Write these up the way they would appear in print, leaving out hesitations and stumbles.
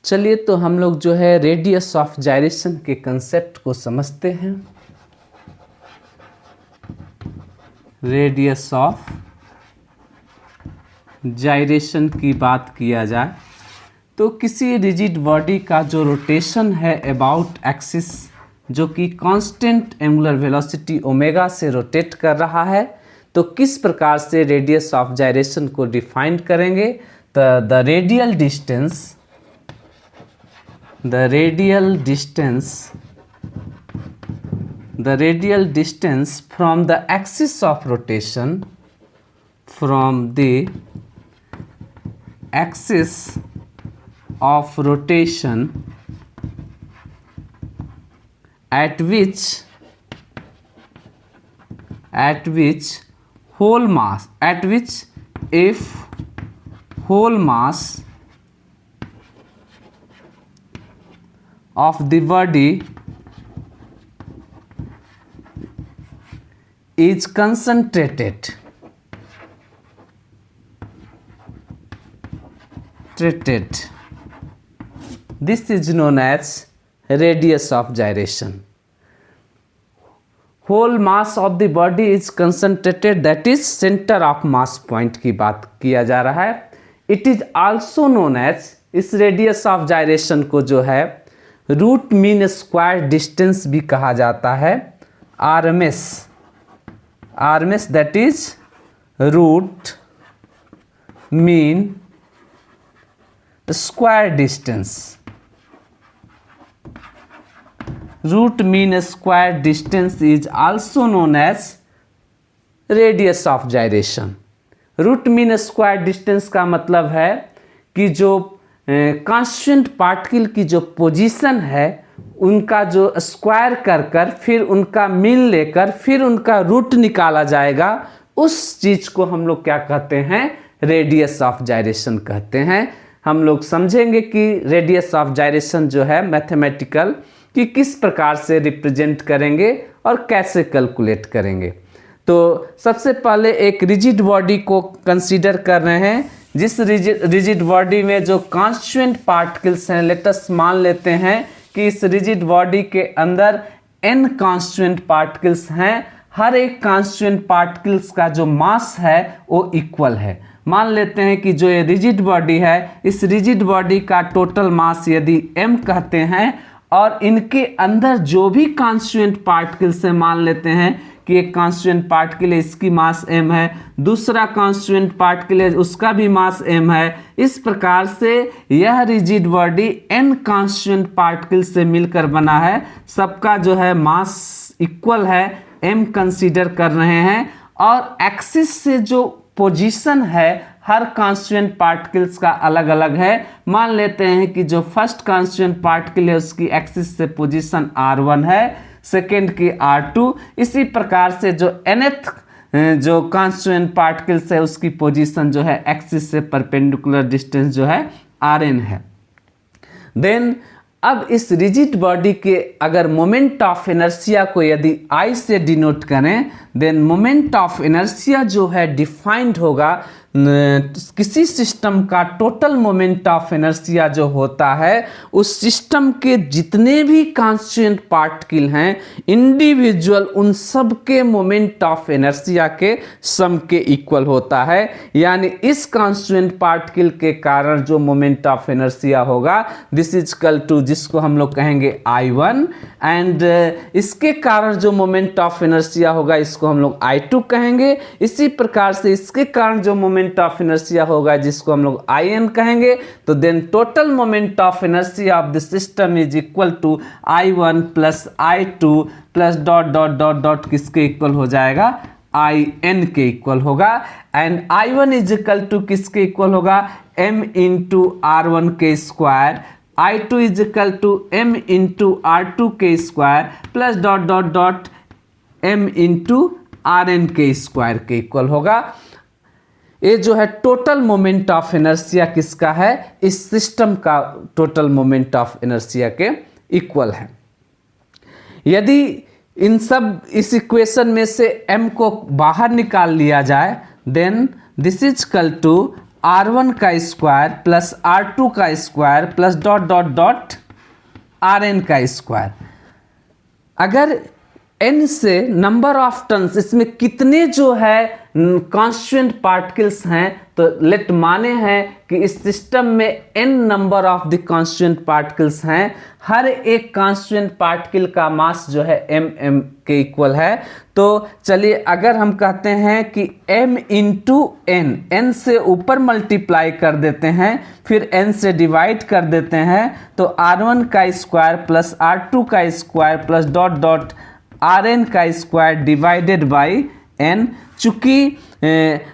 चलिए तो हम लोग जो है रेडियस ऑफ जायरेशन के कंसेप्ट को समझते हैं। रेडियस ऑफ जायरेशन की बात किया जाए तो किसी रिजिड बॉडी का जो रोटेशन है अबाउट एक्सिस, जो कि कांस्टेंट एंगुलर वेलोसिटी ओमेगा से रोटेट कर रहा है, तो किस प्रकार से रेडियस ऑफ जायरेशन को डिफाइन करेंगे। The radial distance from the axis of rotation, at which if whole mass of the body is concentrated, this is known as radius of gyration. Whole mass of the body is concentrated, that is center of mass point की बात किया जा रहा है. It is also known as, इस radius of gyration को जो है रूट मीन स्क्वायर डिस्टेंस भी कहा जाता है. RMS that is root mean square distance. Root mean square distance is also known as radius of gyration. Root mean square distance का मतलब है कि जो कांस्टेंट पार्टिकल की जो पोजीशन है उनका जो स्क्वायर कर फिर उनका मीन लेकर फिर उनका रूट निकाला जाएगा, उस चीज़ को हम लोग क्या कहते हैं, रेडियस ऑफ जायरेशन कहते हैं. हम लोग समझेंगे कि रेडियस ऑफ जायरेशन जो है मैथमेटिकल कि किस प्रकार से रिप्रेजेंट करेंगे और कैसे कैलकुलेट करेंगे. तो सबसे पहले एक रिजिड बॉडी को कंसीडर कर रहे हैं, जिस रिजिड बॉडी में जो कांस्टेंट पार्टिकल्स हैं. लेट अस मान लेते हैं कि इस रिजिड बॉडी के अंदर n कांस्टेंट पार्टिकल्स हैं. हर एक कांस्टेंट पार्टिकल्स का जो मास है वो इक्वल है. मान लेते हैं कि जो ये रिजिड बॉडी है, इस रिजिड बॉडी का टोटल मास यदि m कहते हैं और इनके अंदर जो भी कांस्टेंट पार्टिकल्स हैं, मान लेते हैं कि एक कांस्टेंट पार्टिकल है, इसकी मास m है, दूसरा कांस्टेंट पार्टिकल है, उसका भी मास m है. इस प्रकार से यह rigid body n constant particle से मिलकर बना है. सबका जो है मास इक्वल है, m कंसीडर कर रहे हैं. और एक्सिस से जो पोजीशन है हर कांस्टेंट पार्टिकल्स का अलग अलग है. मान लेते हैं कि जो फर्स्ट कांस्टेंट पार्टिकल है उसकी एक्सिस से पोजीशन r1 है, सेकेंड की r2. इसी प्रकार से जो nth जो कांस्टेंट पार्टिकल्स है उसकी पोजीशन जो है एक्सिस से परपेंडिकुलर डिस्टेंस जो है rn है. देन अब इस रिजिड बॉडी के अगर मोमेंट ऑफ इनर्शिया को यदि I से डिनोट करें, देन मोमेंट ऑफ इनर्शिया जो है डिफाइंड होगा. किसी सिस्टम का टोटल मोमेंट ऑफ इनर्शिया जो होता है उस सिस्टम के जितने भी कांस्टेंट पार्टिकल हैं इंडिविजुअल, उन सब के मोमेंट ऑफ इनर्शिया के सम के इक्वल होता है. यानी इस कांस्टेंट पार्टिकल के कारण जो मोमेंट ऑफ इनर्शिया होगा दिस इज इक्वल टू, जिसको हम लोग कहेंगे I1, एंड इसके कारण जो मोमेंट ऑफ इनर्शिया होगा इसको हम लोग I2 कहेंगे. इसी प्रकार से इसके कारण जो मोमेंट ऑफ इनर्शिया होगा जिसको हम लोग In कहेंगे. तो then total moment of inertia of the system is equal to I1 plus I2 plus dot dot dot dot किसके इक्वल हो जाएगा, In के इक्वल होगा. And I1 is equal to किसके इक्वल होगा, m इंटू R1 के square. I2 is equal to m into R2 के square plus dot dot dot m into Rn के स्क्वायर के इक्वल होगा. ये जो है टोटल मोमेंट ऑफ इनर्शिया किसका है, इस सिस्टम का टोटल मोमेंट ऑफ इनर्शिया के इक्वल है. यदि इन सब इस इक्वेशन में से m को बाहर निकाल लिया जाए, then this is equal to R1 का स्क्वायर प्लस R2 का square plus dot dot dot Rn का स्क्वायर। अगर n से नंबर ऑफ टर्न्स, इसमें कितने जो है कॉन्स्टेंट पार्टिकल्स हैं, तो लेट माने हैं कि इस सिस्टम में n number of the constant particles हैं। हर एक कॉन्स्टेंट पार्टिकल का मास जो है m के इक्वल है। तो चलिए अगर हम कहते हैं कि m इंटू n से ऊपर मल्टीप्लाई कर देते हैं, फिर n से डिवाइड कर देते हैं, तो R1 का स्क्वायर प्लस R2 का square plus dot dot Rn का स्क्वायर डिवाइडेड बाई n। चूँकि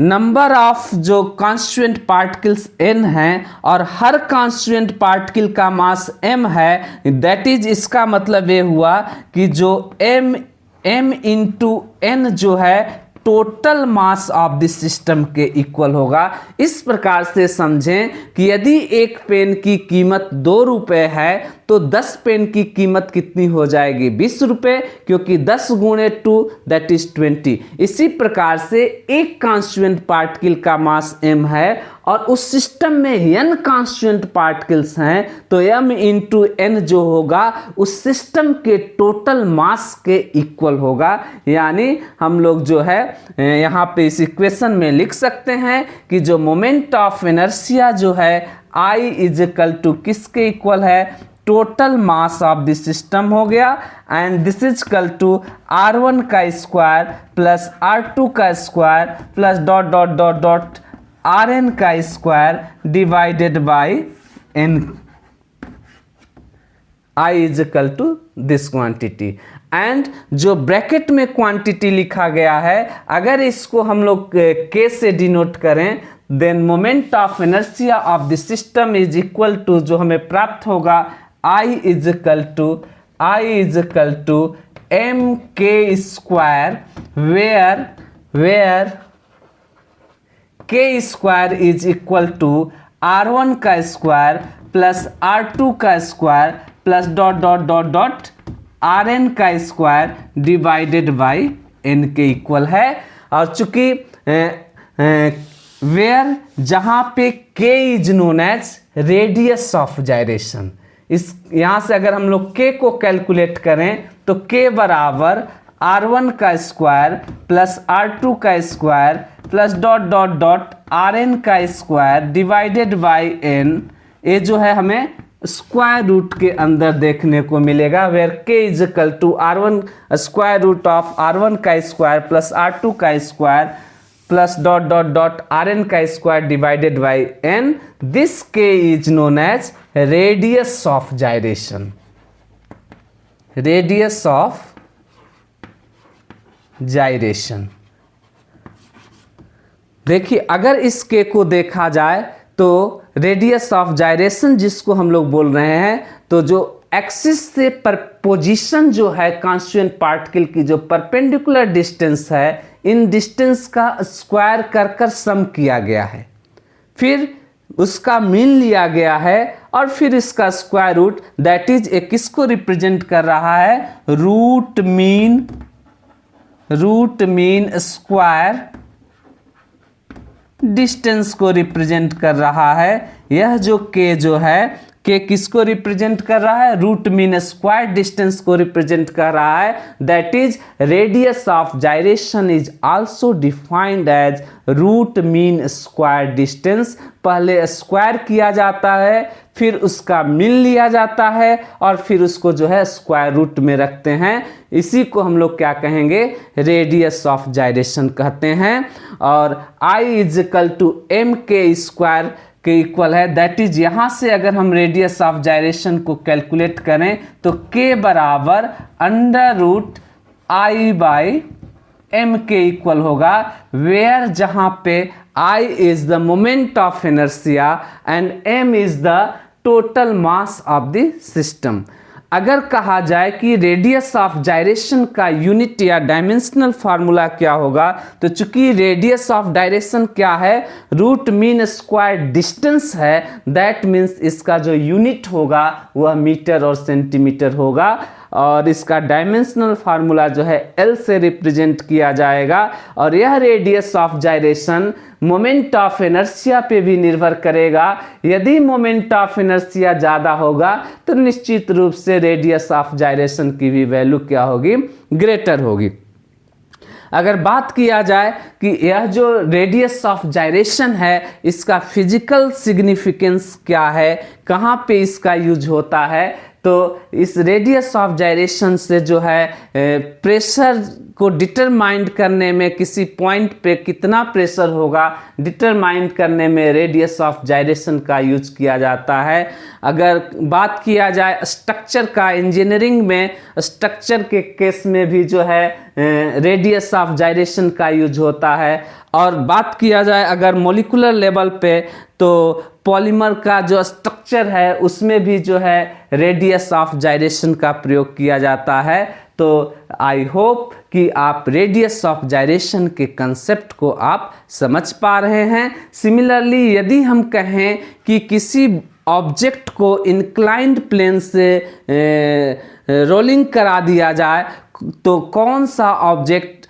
नंबर ऑफ जो कॉन्स्टेंट पार्टिकल्स n हैं और हर कॉन्स्टेंट पार्टिकल का मास m है, दैट इज इसका मतलब ये हुआ कि जो m इंटू n जो है total mass of the system के इक्वल होगा। इस प्रकार से समझें कि यदि एक पेन की कीमत 2 रुपये है तो 10 पेन की कीमत कितनी हो जाएगी? 20 रुपये, क्योंकि 10 गुणे 2 दैट इज 20। इसी प्रकार से एक कॉन्स्टेंट पार्टिकल का मास m है और उस सिस्टम में n कॉन्स्टेंट पार्टिकल्स हैं, तो m इंटू n जो होगा उस सिस्टम के टोटल मास के इक्वल होगा। यानी हम लोग जो है यहाँ पे इस इक्वेशन में लिख सकते हैं कि जो मोमेंट ऑफ इनर्शिया जो है I इज इक्वल टू किसके इक्वल है? Total mass of the system हो गया, and this is equal to R1 का स्क्वायर प्लस R2 का square plus dot dot dot dot Rn का square divided by n। I is equal to this quantity, and जो bracket में quantity लिखा गया है, अगर इसको हम लोग k से डिनोट करें, then moment of inertia of the system is equal to, जो हमें प्राप्त होगा, I is equal to mk square, where k square is equal to R1 का स्क्वायर प्लस R2 का square plus dot dot dot dot Rn का square divided by n के equal है। और चूंकि वेयर जहाँ पे k is known as radius of gyration, इस यहाँ से अगर हम लोग k को कैलकुलेट करें तो k बराबर R1 का स्क्वायर प्लस R2 का square plus dot dot dot Rn का स्क्वायर डिवाइडेड बाई n। ये जो है हमें स्क्वायर रूट के अंदर देखने को मिलेगा, where k is equal to R1 square root of R1 का स्क्वायर प्लस R2 का square plus dot dot dot Rn का square divided by n। This k is known as radius of gyration, radius of gyration. देखिए अगर इस k को देखा जाए तो रेडियस ऑफ जायरेशन जिसको हम लोग बोल रहे हैं, तो जो एक्सिस से पर पोजीशन जो है कांस्टेंट पार्टिकल की जो परपेंडिकुलर डिस्टेंस है, इन डिस्टेंस का स्क्वायर कर सम किया गया है, फिर उसका मीन लिया गया है और फिर इसका स्क्वायर रूट, दैट इज एक किसको रिप्रेजेंट कर रहा है? रूट मीन स्क्वायर डिस्टेंस को रिप्रेजेंट कर रहा है। यह जो k जो है, k किसको रिप्रेजेंट कर रहा है? रूट मीन स्क्वायर डिस्टेंस को रिप्रेजेंट कर रहा है। That is radius of gyration is also defined as root mean square distance. पहले स्क्वायर किया जाता है, फिर उसका मीन लिया जाता है और फिर उसको जो है स्क्वायर रूट में रखते हैं। इसी को हम लोग क्या कहेंगे? रेडियस ऑफ जायरेशन कहते हैं। और I is equal to mk square के इक्वल है, दैट इज यहाँ से अगर हम रेडियस ऑफ जायरेशन को कैलकुलेट करें तो k बराबर under root I by m के इक्वल होगा, वेयर जहाँ पे I is the moment of inertia and m is the total mass of the system. अगर कहा जाए कि रेडियस ऑफ जायरेशन का यूनिट या डायमेंशनल फार्मूला क्या होगा, तो चूंकि रेडियस ऑफ डायरेक्शन क्या है? रूट मीन स्क्वायर डिस्टेंस है, दैट मीन्स इसका जो यूनिट होगा वह मीटर और सेंटीमीटर होगा। और इसका डायमेंशनल फार्मूला जो है L से रिप्रेजेंट किया जाएगा। और यह radius of gyration moment of inertia पे भी निर्भर करेगा। यदि मोमेंट ऑफ इनर्शिया ज़्यादा होगा तो निश्चित रूप से रेडियस ऑफ जायरेशन की भी वैल्यू क्या होगी, ग्रेटर होगी। अगर बात किया जाए कि यह जो रेडियस ऑफ जायरेशन है इसका फिजिकल सिग्निफिकेंस क्या है, कहाँ पे इसका यूज होता है, तो इस रेडियस ऑफ जायरेशन से जो है प्रेशर को डिटरमाइन करने में, किसी पॉइंट पे कितना प्रेशर होगा डिटरमाइन करने में रेडियस ऑफ जायरेशन का यूज किया जाता है। अगर बात किया जाए स्ट्रक्चर का, इंजीनियरिंग में स्ट्रक्चर के केस में भी जो है रेडियस ऑफ जायरेशन का यूज होता है। और बात किया जाए अगर मॉलिक्यूलर लेवल पे तो पॉलीमर का जो स्ट्रक्चर है उसमें भी जो है रेडियस ऑफ जायरेशन का प्रयोग किया जाता है। तो आई होप कि आप रेडियस ऑफ जायरेशन के कंसेप्ट को आप समझ पा रहे हैं। सिमिलरली यदि हम कहें कि किसी ऑब्जेक्ट को इंक्लाइंड प्लेन से रोलिंग करा दिया जाए तो कौन सा ऑब्जेक्ट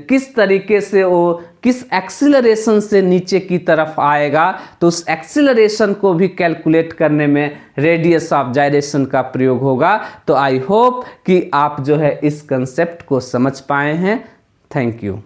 किस तरीके से वो किस एक्सीलरेशन से नीचे की तरफ आएगा, तो उस एक्सीलरेशन को भी कैलकुलेट करने में रेडियस ऑफ जायरेशन का प्रयोग होगा। तो आई होप कि आप जो है इस कंसेप्ट को समझ पाए हैं। Thank you.